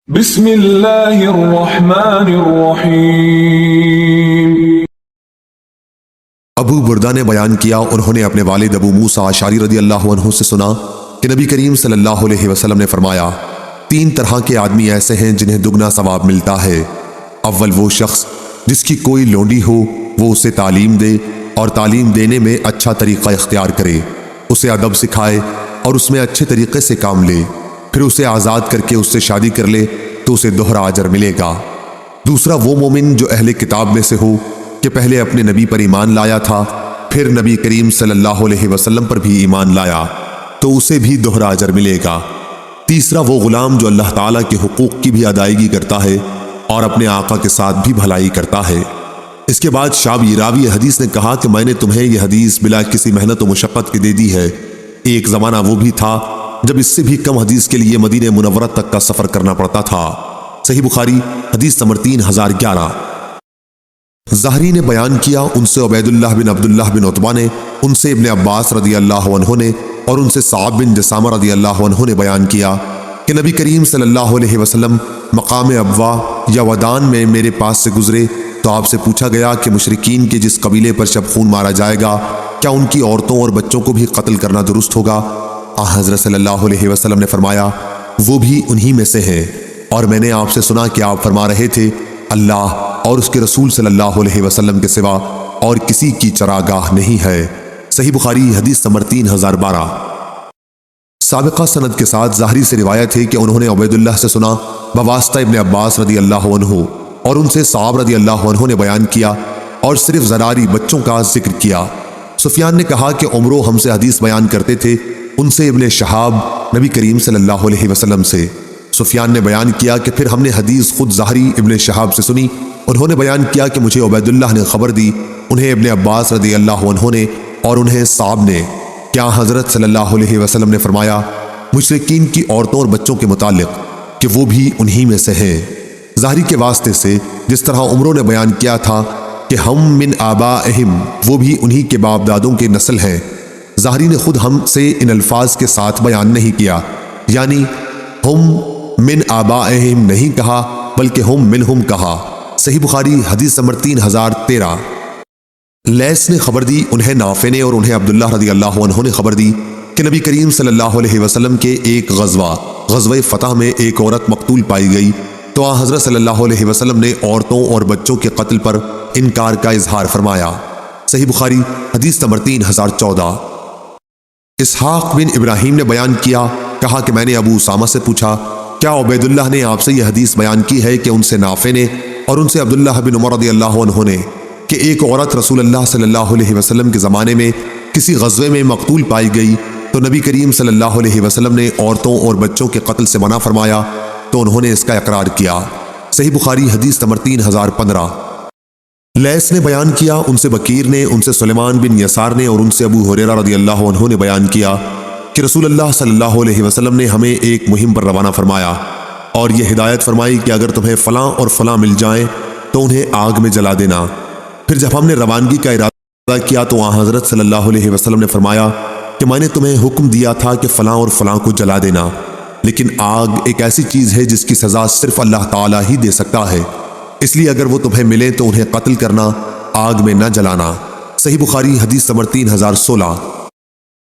بسم اللہ الرحمن الرحیم۔ ابو بردہ نے بیان کیا، انہوں نے اپنے والد ابو موسیٰ اشعری رضی اللہ عنہ سے سنا کہ نبی کریم صلی اللہ علیہ وسلم نے فرمایا، 3 طرح کے آدمی ایسے ہیں جنہیں دگنا ثواب ملتا ہے۔ اول وہ شخص جس کی کوئی لونڈی ہو، وہ اسے تعلیم دے اور تعلیم دینے میں اچھا طریقہ اختیار کرے، اسے ادب سکھائے اور اس میں اچھے طریقے سے کام لے، پھر اسے آزاد کر کے اس سے شادی کر لے تو اسے دوہرا اجر ملے گا۔ دوسرا وہ مومن جو اہل کتاب میں سے ہو کہ پہلے اپنے نبی پر ایمان لایا تھا، پھر نبی کریم صلی اللہ علیہ وسلم پر بھی ایمان لایا تو اسے بھی دوہرا اجر ملے گا۔ تیسرا وہ غلام جو اللہ تعالیٰ کے حقوق کی بھی ادائیگی کرتا ہے اور اپنے آقا کے ساتھ بھی بھلائی کرتا ہے۔ اس کے بعد شعبی راوی حدیث نے کہا کہ میں نے تمہیں یہ حدیث بلا کسی محنت و مشقت کے دے دی ہے۔ ایک زمانہ وہ بھی تھا جب اس سے بھی کم حدیث کے لیے مدینہ منورہ تک کا سفر کرنا پڑتا تھا۔ صحیح بخاری حدیث نمبر 3011۔ زہری نے بیان کیا، ان سے عبید اللہ بن عبداللہ بن عتبہ نے، ان سے ابن عباس رضی اللہ عنہ نے اور ان سے صعب بن جسامہ رضی اللہ عنہ نے بیان کیا کہ نبی کریم صلی اللہ علیہ وسلم مقام ابوا یا ودان میں میرے پاس سے گزرے تو آپ سے پوچھا گیا کہ مشرکین کے جس قبیلے پر شب خون مارا جائے گا، کیا ان کی عورتوں اور بچوں کو بھی قتل کرنا درست ہوگا؟ حضرت صلی اللہ علیہ وسلم نے فرمایا، وہ بھی انہی میں سے ہیں، اور میں نے آپ سے سنا کہ آپ فرما رہے تھے، اللہ اور اس کے رسول صلی اللہ علیہ وسلم کے سوا اور کسی کی چراگاہ نہیں ہے۔ صحیح بخاری حدیث نمبر 3012۔ سابقہ سند کے ساتھ ظاہری سے روایت ہے کہ انہوں نے عبید اللہ سے سنا بواسطہ ابن عباس رضی اللہ عنہ، اور ان سے صعب رضی اللہ عنہ نے بیان کیا اور صرف زراری بچوں کا ذکر کیا۔ سفیان نے کہا کہ عمرو ہم سے حدیث بیان کرتے تھے، ان سے ابن شہاب نبی کریم صلی اللہ علیہ وسلم سے۔ سفیان نے بیان کیا کہ پھر ہم نے حدیث خود ظاہری ابن شہاب سے سنی، انہوں نے بیان کیا کہ مجھے عبید اللہ نے خبر دی، انہیں ابن عباس رضی اللہ عنہ نے اور انہیں صعب نے، کیا حضرت صلی اللہ علیہ وسلم نے فرمایا مشرکین کی عورتوں اور بچوں کے متعلق کہ وہ بھی انہی میں سے ہیں۔ ظاہری کے واسطے سے جس طرح عمرو نے بیان کیا تھا کہ ہم من آبائہم، وہ بھی انہی کے باپ دادوں کے نسل ہیں، ظاہری نے خود ہم سے ان الفاظ کے ساتھ بیان نہیں کیا، یعنی ہم من آبائہم نہیں کہا بلکہ ہم منہم کہا۔ صحیح بخاری حدیث نمبر 3013۔ لیث نے خبر دی، انہیں نافع نے اور انہیں عبداللہ رضی اللہ عنہ نے خبر دی کہ نبی کریم صلی اللہ علیہ وسلم کے ایک غزوہ فتح میں ایک عورت مقتول پائی گئی تو حضرت صلی اللہ علیہ وسلم نے عورتوں اور بچوں کے قتل پر انکار کا اظہار فرمایا۔ صحیح بخاری حدیث نمبر 3014۔ اسحاق بن ابراہیم نے بیان کیا، کہا کہ میں نے ابو اسامہ سے پوچھا، کیا عبید اللہ نے آپ سے یہ حدیث بیان کی ہے کہ ان سے نافع نے اور ان سے عبداللہ بن عمر رضی اللہ عنہ نے کہ ایک عورت رسول اللہ صلی اللہ علیہ وسلم کے زمانے میں کسی غزوے میں مقتول پائی گئی تو نبی کریم صلی اللہ علیہ وسلم نے عورتوں اور بچوں کے قتل سے منع فرمایا تو انہوں نے اس کا اقرار کیا۔ صحیح بخاری حدیث نمبر 3015۔ لیث نے بیان کیا، ان سے بکیر نے، ان سے سلیمان بن یسار نے اور ان سے ابو ہریرہ رضی اللہ عنہ نے بیان کیا کہ رسول اللہ صلی اللہ علیہ وسلم نے ہمیں ایک مہم پر روانہ فرمایا اور یہ ہدایت فرمائی کہ اگر تمہیں فلاں اور فلاں مل جائیں تو انہیں آگ میں جلا دینا۔ پھر جب ہم نے روانگی کا ارادہ کیا تو حضرت صلی اللہ علیہ وسلم نے فرمایا کہ میں نے تمہیں حکم دیا تھا کہ فلاں اور فلاں کو جلا دینا، لیکن آگ ایک ایسی چیز ہے جس کی سزا صرف اللہ تعالیٰ ہی دے سکتا ہے، اس لیے اگر وہ تمہیں ملے تو انہیں قتل کرنا، آگ میں نہ جلانا۔ صحیح بخاری حدیث نمبر 3016۔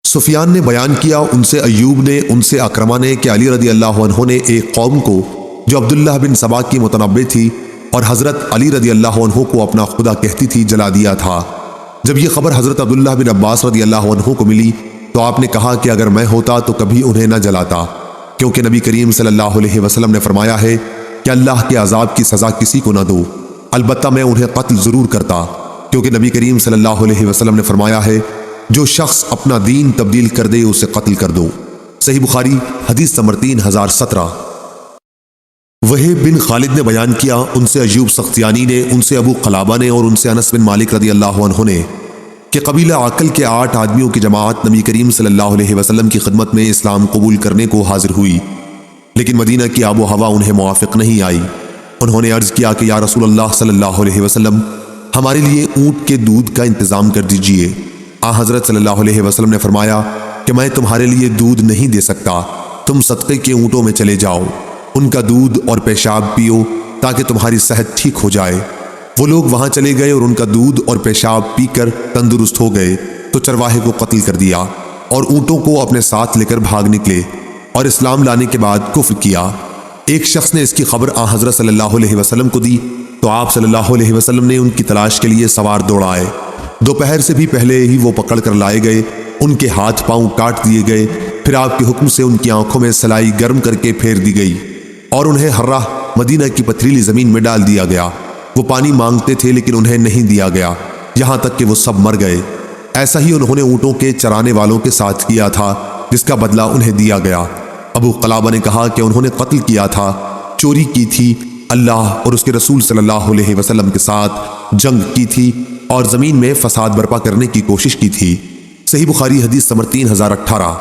سفیان نے بیان کیا، ان سے ایوب نے، ان سے اکرمہ نے کہ علی رضی اللہ عنہ نے ایک قوم کو جو عبداللہ بن سبا کی متنبع تھی اور حضرت علی رضی اللہ عنہ کو اپنا خدا کہتی تھی جلا دیا تھا۔ جب یہ خبر حضرت عبداللہ بن عباس رضی اللہ عنہ کو ملی تو آپ نے کہا کہ اگر میں ہوتا تو کبھی انہیں نہ جلاتا، کیونکہ نبی کریم صلی اللہ علیہ وسلم نے فرمایا ہے کہ اللہ کے عذاب کی سزا کسی کو نہ دو، البتہ میں انہیں قتل ضرور کرتا، کیونکہ نبی کریم صلی اللہ علیہ وسلم نے فرمایا ہے جو شخص اپنا دین تبدیل کر دے اسے قتل کر دو۔ صحیح بخاری حدیث نمبر 3017۔ وہیب بن خالد نے بیان کیا، ان سے ایوب سختیانی نے، ان سے ابو قلابہ نے اور ان سے انس بن مالک رضی اللہ عنہ نے کہ قبیلہ عقل کے 8 آدمیوں کی جماعت نبی کریم صلی اللہ علیہ وسلم کی خدمت میں اسلام قبول کرنے کو حاضر ہوئی، لیکن مدینہ کی آب و ہوا انہیں موافق نہیں آئی۔ انہوں نے عرض کیا کہ یا رسول اللہ صلی اللہ علیہ وسلم، ہمارے لیے اونٹ کے دودھ کا انتظام کر دیجئے۔ حضرت صلی اللہ علیہ وسلم نے فرمایا کہ میں تمہارے لیے دودھ نہیں دے سکتا، تم صدقے کے اونٹوں میں چلے جاؤ۔ ان کا دودھ اور پیشاب پیو تاکہ تمہاری صحت ٹھیک ہو جائے۔ وہ لوگ وہاں چلے گئے اور ان کا دودھ اور پیشاب پی کر تندرست ہو گئے تو چرواہے کو قتل کر دیا اور اونٹوں کو اپنے ساتھ لے کر بھاگ نکلے اور اسلام لانے کے بعد کفر کیا۔ ایک شخص نے اس کی خبر آن حضرت صلی اللہ علیہ وسلم کو دی تو آپ صلی اللہ علیہ وسلم نے ان کی تلاش کے لیے سوار دوڑائے۔ دوپہر سے بھی پہلے ہی وہ پکڑ کر لائے گئے، ان کے ہاتھ پاؤں کاٹ دیے گئے، پھر آپ کے حکم سے ان کی آنکھوں میں سلائی گرم کر کے پھیر دی گئی اور انہیں ہرہ مدینہ کی پتھریلی زمین میں ڈال دیا گیا۔ وہ پانی مانگتے تھے لیکن انہیں نہیں دیا گیا، یہاں تک کہ وہ سب مر گئے۔ ایسا ہی انہوں نے اونٹوں کے چرانے والوں کے ساتھ کیا تھا جس کا بدلہ انہیں دیا گیا۔ ابو قلابہ نے کہا کہ انہوں نے قتل کیا تھا، چوری کی تھی، اللہ اور اس کے رسول صلی اللہ علیہ وسلم کے ساتھ جنگ کی تھی اور زمین میں فساد برپا کرنے کی کوشش کی تھی۔ صحیح بخاری حدیث نمبر 3018۔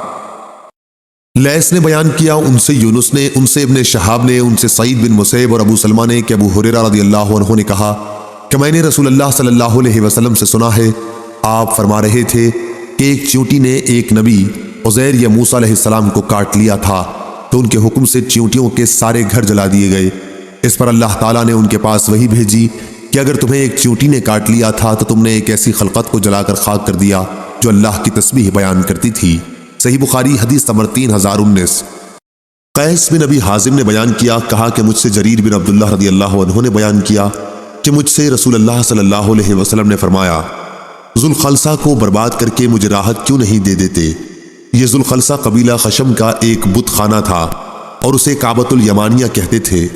لیث نے بیان کیا، ان سے یونس نے، ان سے ابن شہاب نے، ان سے سعید بن مسیب اور ابو سلمہ نے کہ ابو ہریرہ رضی اللہ عنہ نے کہا کہ میں نے رسول اللہ صلی اللہ علیہ وسلم سے سنا ہے، آپ فرما رہے تھے کہ ایک چیونٹی نے ایک نبی عزیر یا موسیٰ علیہ السلام کو کاٹ لیا تھا تو ان کے حکم سے چیونٹیوں کے سارے گھر جلا دیے گئے۔ اس پر اللہ تعالیٰ نے ان کے پاس وحی بھیجی کہ اگر تمہیں ایک چیونٹی نے کاٹ لیا تھا تو تم نے ایک ایسی خلقت کو جلا کر خاک کر دیا جو اللہ کی تسبیح بیان کرتی تھی۔ صحیح بخاری حدیث نمبر 3019۔ قیس بن ابی حازم نے بیان کیا، کہا کہ مجھ سے جریر بن عبداللہ رضی اللہ عنہ نے بیان کیا کہ مجھ سے رسول اللہ صلی اللہ علیہ وسلم نے فرمایا، ذوالخلصہ کو برباد کر کے مجھے راحت کیوں نہیں دے دیتے؟ یہ ذوالخلصہ قبیلہ خشم کا ایک بت خانہ تھا اور اسے کعبۃ الیمانیہ کہتے تھے۔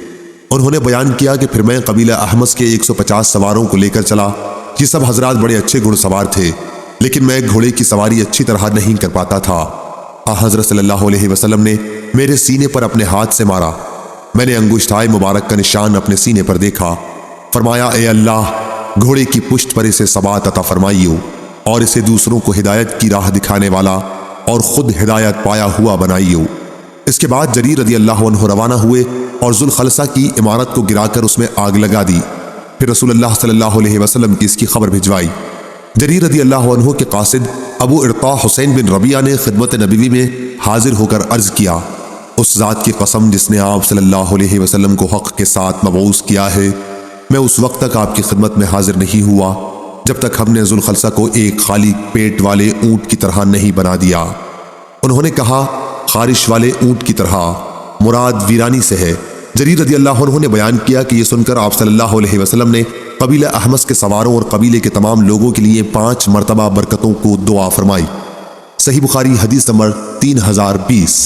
انہوں نے بیان کیا کہ پھر میں قبیلہ احمس کے 150 سواروں کو لے کر چلا۔ یہ سب حضرات بڑے اچھے گھڑ سوار تھے لیکن میں گھوڑے کی سواری اچھی طرح نہیں کر پاتا تھا۔ حضرت صلی اللہ علیہ وسلم نے میرے سینے پر اپنے ہاتھ سے مارا، میں نے انگشتائے مبارک کا نشان اپنے سینے پر دیکھا۔ فرمایا، اے اللہ، گھوڑے کی پشت پر اسے ثبات عطا فرمائیو اور اسے دوسروں کو ہدایت کی راہ دکھانے والا اور خود ہدایت پایا ہوا بنائیو۔ اس کے بعد جریر رضی اللہ عنہ روانہ ہوئے اور ذوالخلصہ کی عمارت کو گرا کر اس میں آگ لگا دی۔ پھر رسول اللہ صلی اللہ علیہ وسلم کی اس کی خبر بھجوائی۔ جریر رضی اللہ عنہ کے قاصد ابو ارطاء حسین بن ربیعہ نے خدمت نبوی میں حاضر ہو کر عرض کیا، اس ذات کی قسم جس نے آپ صلی اللہ علیہ وسلم کو حق کے ساتھ مبعوث کیا ہے، میں اس وقت تک آپ کی خدمت میں حاضر نہیں ہوا جب تک ہم نے ذوالخلصہ کو ایک خالی پیٹ والے اونٹ کی طرح نہیں بنا دیا۔ انہوں نے کہا، خارش والے اونٹ کی طرح مراد ویرانی سے ہے۔ جریر رضی اللہ عنہ نے بیان کیا کہ یہ سن کر آپ صلی اللہ علیہ وسلم نے قبیلہ احمس کے سواروں اور قبیلے کے تمام لوگوں کے لیے 5 مرتبہ برکتوں کو دعا فرمائی۔ صحیح بخاری حدیث نمبر 3020۔